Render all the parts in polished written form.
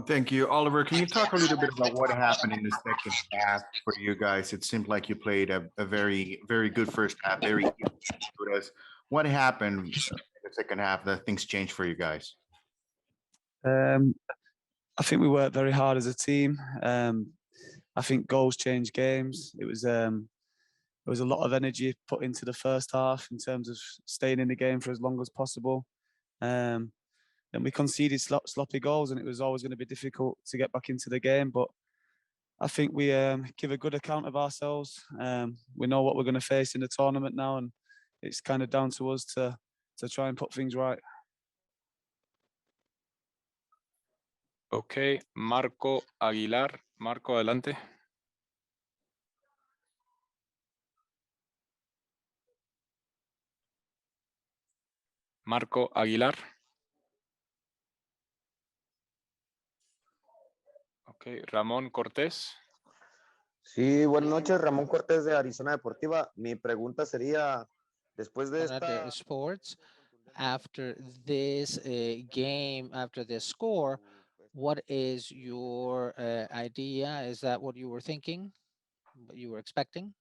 Thank you. Oliver, can you talk a little bit about what happened in the second half for you guys? It seemed like you played a very, very good first half, very good. What happened in the second half that things changed for you guys? I think we worked very hard as a team. I think goals change games. There was a lot of energy put into the first half in terms of staying in the game for as long as possible. And we conceded sloppy goals, and it was always going to be difficult to get back into the game. But I think we give a good account of ourselves. We know what we're going to face in the tournament now, and it's kind of down to us to try and put things right. Okay, Marco Aguilar. Marco, adelante. Marco Aguilar. Okay, Ramón Cortés. Sí, buenas noches, Ramón Cortés de Arizona Deportiva. Mi pregunta sería, después de esta... Sports, after this game, after this score, what is your idea? Is that what you were thinking, what you were expecting?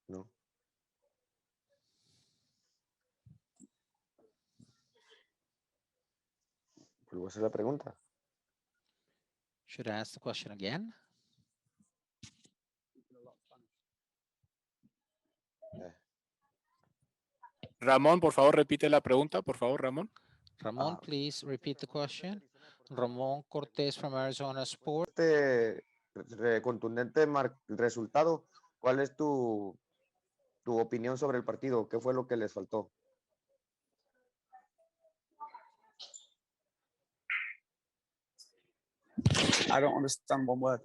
No. ¿Vuelvo a hacer la pregunta? Should I ask the question again? Ramón, por favor, repite la pregunta, por favor, Ramón. Ramón, please repeat the question. Ramón Cortés from Arizona Sports. Contundente resultado, ¿cuál es tu opinión sobre el partido? ¿Qué fue lo que les faltó? I don't understand one word.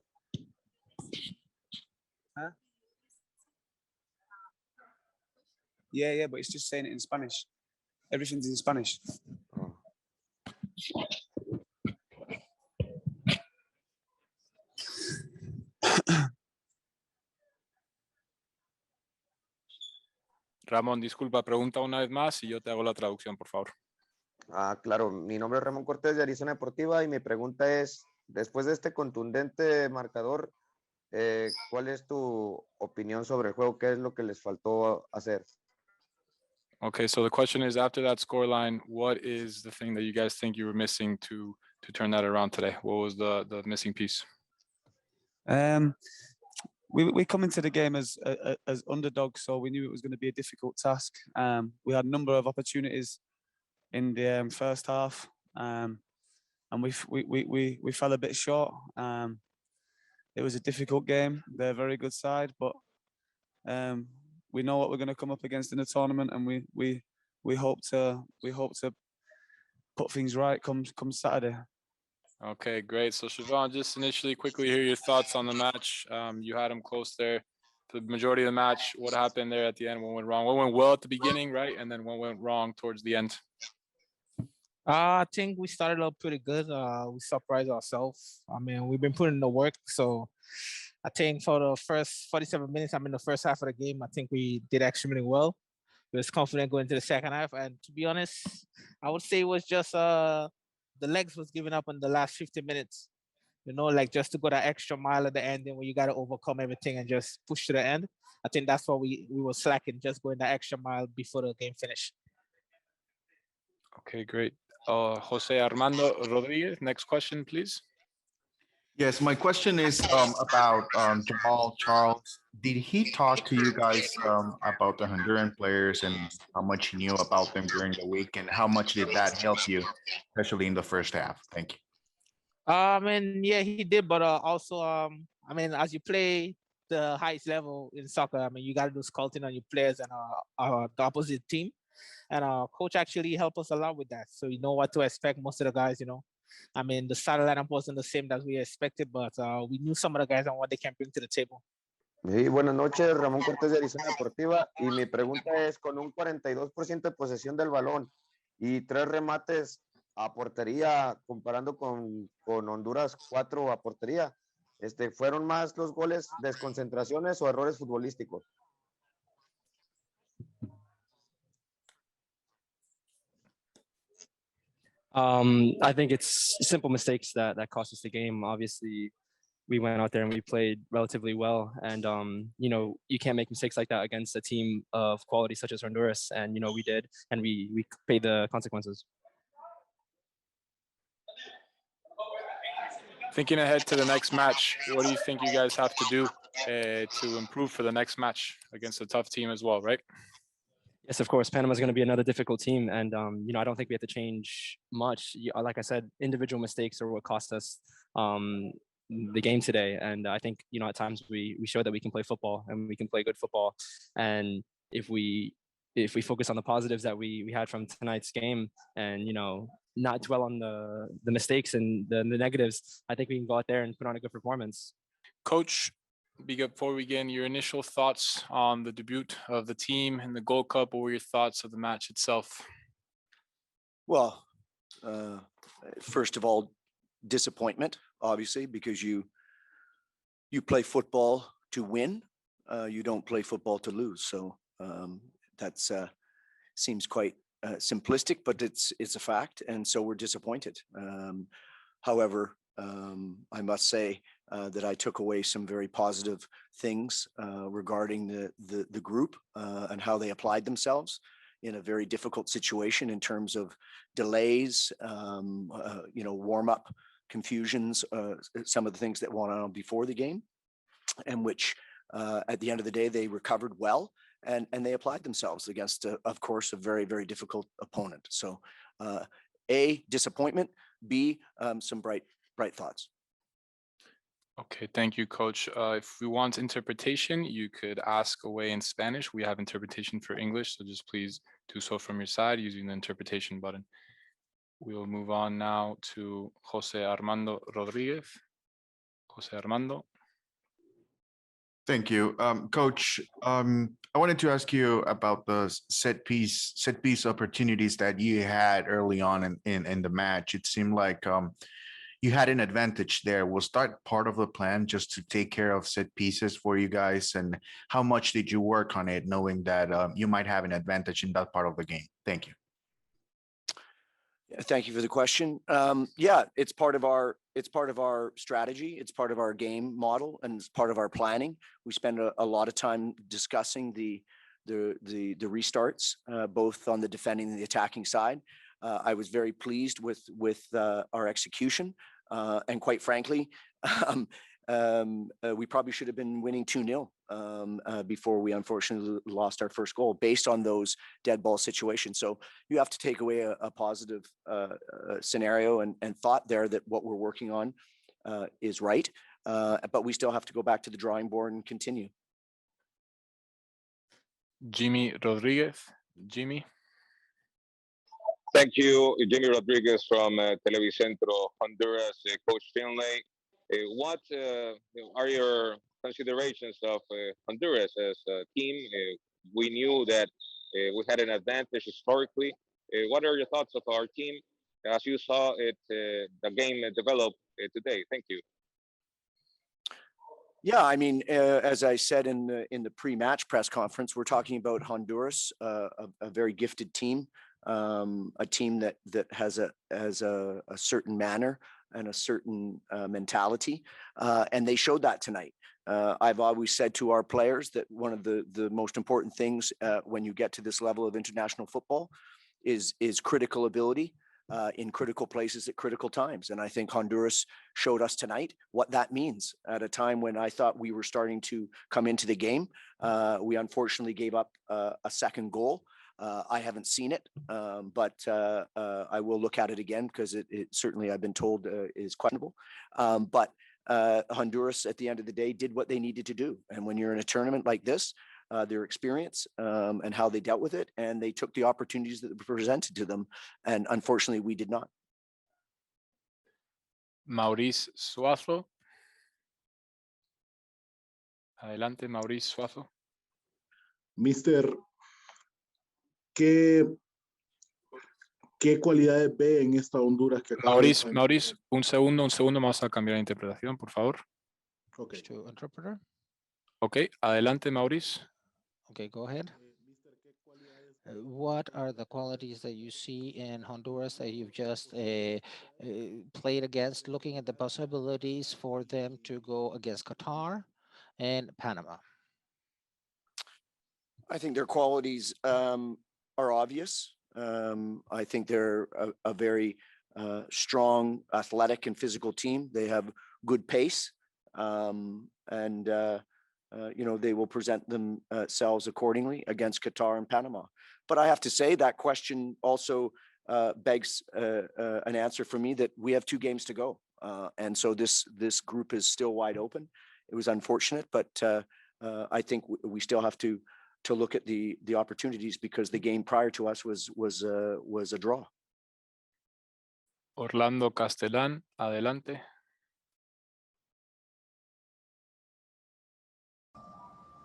Huh? Yeah, but it's just saying it in Spanish. Everything's in Spanish. Oh. Ramón, disculpa, pregunta una vez más y yo te hago la traducción, por favor. Claro, mi nombre es Ramón Cortés de Arizona Deportiva y mi pregunta es, después de este contundente marcador, ¿cuál es tu opinión sobre el juego? ¿Qué es lo que les faltó hacer? Okay, so the question is, after that scoreline, what is the thing that you guys think you were missing to turn that around today? What was the missing piece? We come into the game as underdogs, so we knew it was going to be a difficult task. We had a number of opportunities in the first half, and we fell a bit short. It was a difficult game. They're a very good side, but we know what we're going to come up against in the tournament, and we hope to put things right come Saturday. Okay, great. So Siobhan, just initially quickly hear your thoughts on the match. You had him close there to the majority of the match. What happened there at the end? What went wrong? What went well at the beginning, right? And then what went wrong towards the end? I think we started out pretty good. We surprised ourselves. I mean, we've been putting in the work. So I think for the first 47 minutes, the first half of the game, I think we did extremely well. We was confident going into the second half. And to be honest, I would say it was just the legs was giving up in the last 50 minutes. You know, like just to go that extra mile at the end, and when you got to overcome everything and just push to the end. I think that's what we were slacking, just going that extra mile before the game finished. Okay, great. Jose Armando Rodriguez, next question, please. Yes, my question is about Jamal Charles. Did he talk to you guys about the Honduran players and how much he knew about them during the week, and how much did that help you, especially in the first half? Thank you. I mean, yeah, he did, but also, I mean, as you play the highest level in soccer, I mean, you got to do scouting on your players and the opposite team. And our coach actually helped us a lot with that. So you know what to expect. Most of the guys, you know, I mean, the starting lineup wasn't the same as we expected, but we knew some of the guys and what they can bring to the table. Sí, buenas noches, Ramón Cortés de Arizona Deportiva. Y mi pregunta es, con un 42% de posesión del balón y 3 remates a portería, comparando con Honduras 4 a portería, ¿fueron más los goles desconcentraciones o errores futbolísticos? I think it's simple mistakes that cost us the game. Obviously, we went out there and we played relatively well, and you know, you can't make mistakes like that against a team of quality such as Honduras, and you know, we did, and we paid the consequences. Thinking ahead to the next match, what do you think you guys have to do to improve for the next match against a tough team as well, right? Yes, of course. Panama is going to be another difficult team, and you know, I don't think we have to change much. Like I said, individual mistakes are what cost us the game today, and I think, you know, at times we showed that we can play football and we can play good football, and if we focus on the positives that we had from tonight's game, and you know, not dwell on the mistakes and the negatives, I think we can go out there and put on a good performance. Coach, before we begin, your initial thoughts on the debut of the team in the Gold Cup. What were your thoughts of the match itself? Well, first of all, disappointment, obviously, because you play football to win. You don't play football to lose. So that's seems quite simplistic, but it's a fact, and so we're disappointed. However, I must say that I took away some very positive things regarding the group and how they applied themselves in a very difficult situation in terms of delays, you know, warm-up confusions, some of the things that went on before the game, and which at the end of the day, they recovered well, and they applied themselves against, of course, a very, very difficult opponent. So A, disappointment, B, some bright thoughts. Okay, thank you, Coach. If we want interpretation, you could ask away in Spanish. We have interpretation for English, so just please do so from your side using the interpretation button. We'll move on now to Jose Armando Rodriguez. Jose Armando. Thank you. Coach, I wanted to ask you about the set piece opportunities that you had early on in the match. It seemed like you had an advantage there. Was that part of the plan, just to take care of set pieces for you guys? And how much did you work on it, knowing that you might have an advantage in that part of the game? Thank you. Thank you for the question. Yeah, it's part of our strategy. It's part of our game model, and it's part of our planning. We spend a lot of time discussing the restarts, both on the defending and the attacking side. I was very pleased with our execution, and quite frankly, we probably should have been winning 2-0 before we unfortunately lost our first goal based on those dead ball situations. So you have to take away a positive scenario and thought there that what we're working on is right, but we still have to go back to the drawing board and continue. Jimmy Rodriguez. Jimmy. Thank you, Jimmy Rodriguez from Televicentro, Honduras. Coach Finlay, what are your considerations of Honduras as a team? We knew that we had an advantage historically. What are your thoughts of our team as you saw it, the game develop today? Thank you. Yeah, I mean, as I said in the pre-match press conference, we're talking about Honduras, a very gifted team, a team that has a certain manner and a certain mentality, and they showed that tonight. I've always said to our players that one of the most important things when you get to this level of international football is critical ability in critical places at critical times. And I think Honduras showed us tonight what that means at a time when I thought we were starting to come into the game. We unfortunately gave up a second goal. I haven't seen it, but I will look at it again because it certainly, I've been told, is questionable. But Honduras, at the end of the day, did what they needed to do. And when you're in a tournament like this, their experience and how they dealt with it, and they took the opportunities that were presented to them. And unfortunately, we did not. Maurice Suazo. Adelante, Maurice Suazo. Mister, ¿qué ¿qué cualidades ve en esta Honduras que acaba de Maurice, estar? Maurice, un segundo, vamos a cambiar la interpretación, por favor. Okay. To interpreter. Ok, adelante, Maurice. Okay, go ahead. What are the qualities that you see in Honduras that you've just played against, looking at the possibilities for them to go against Qatar and Panama? I think their qualities are obvious. I think they're a very strong, athletic, and physical team. They have good pace, and they will present themselves accordingly against Qatar and Panama. But I have to say that question also begs an answer for me that we have 2 games to go, and so this group is still wide open. It was unfortunate, but I think we still have to look at the opportunities because the game prior to us was a draw. Orlando Castellán, adelante.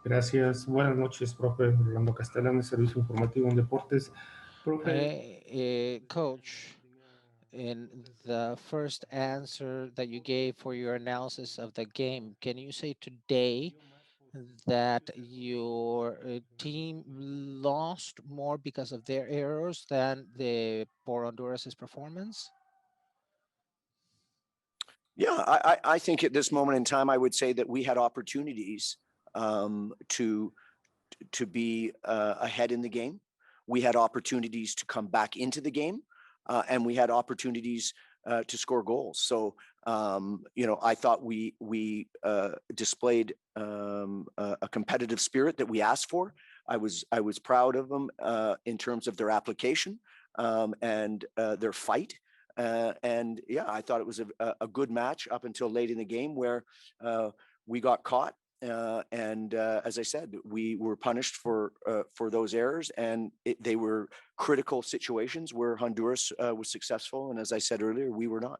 Gracias. Buenas noches, profe. Orlando Castellán, de Servicio Informativo en Deportes. Profe. Coach, in the first answer that you gave for your analysis of the game, can you say today that your team lost more because of their errors than for Honduras' performance? Yeah, I think at this moment in time, I would say that we had opportunities to be ahead in the game. We had opportunities to come back into the game, and we had opportunities to score goals. So, I thought we displayed a competitive spirit that we asked for. I was proud of them in terms of their application and their fight. And yeah, I thought it was a good match up until late in the game where we got caught. And as I said, we were punished for those errors, and they were critical situations where Honduras was successful. And as I said earlier, we were not.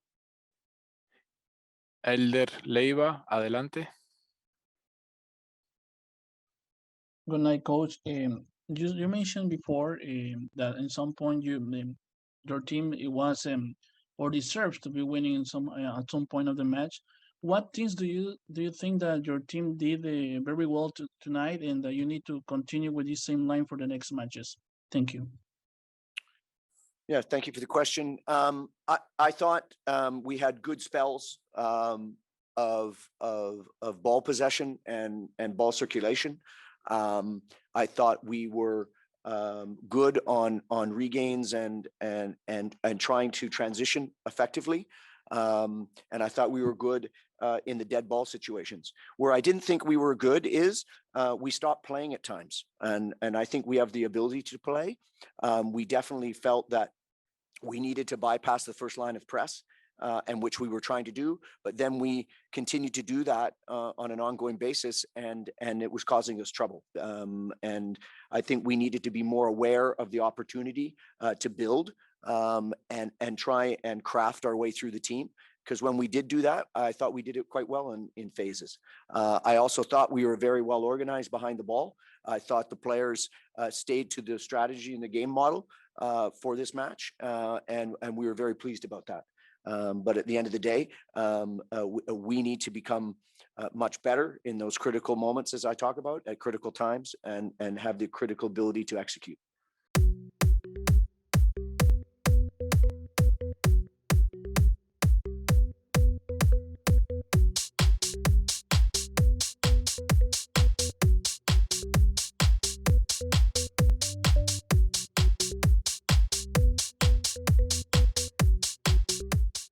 Elder Leiva, adelante. Good night, Coach. You mentioned before that in some point your team was or deserves to be winning in at some point of the match. What things do you think that your team did very well tonight, and that you need to continue with this same line for the next matches? Thank you. Yeah, thank you for the question. I thought we had good spells of ball possession and ball circulation. I thought we were good on regains and trying to transition effectively. And I thought we were good in the dead ball situations. Where I didn't think we were good is we stopped playing at times. And I think we have the ability to play. We definitely felt that we needed to bypass the first line of press, and which we were trying to do, but then we continued to do that on an ongoing basis, and it was causing us trouble. And I think we needed to be more aware of the opportunity to build and try and craft our way through the team. Because when we did do that, I thought we did it quite well in phases. I also thought we were very well organized behind the ball. I thought the players stayed to the strategy and the game model for this match, and we were very pleased about that. But at the end of the day, we need to become much better in those critical moments, as I talk about, at critical times, and have the critical ability to execute.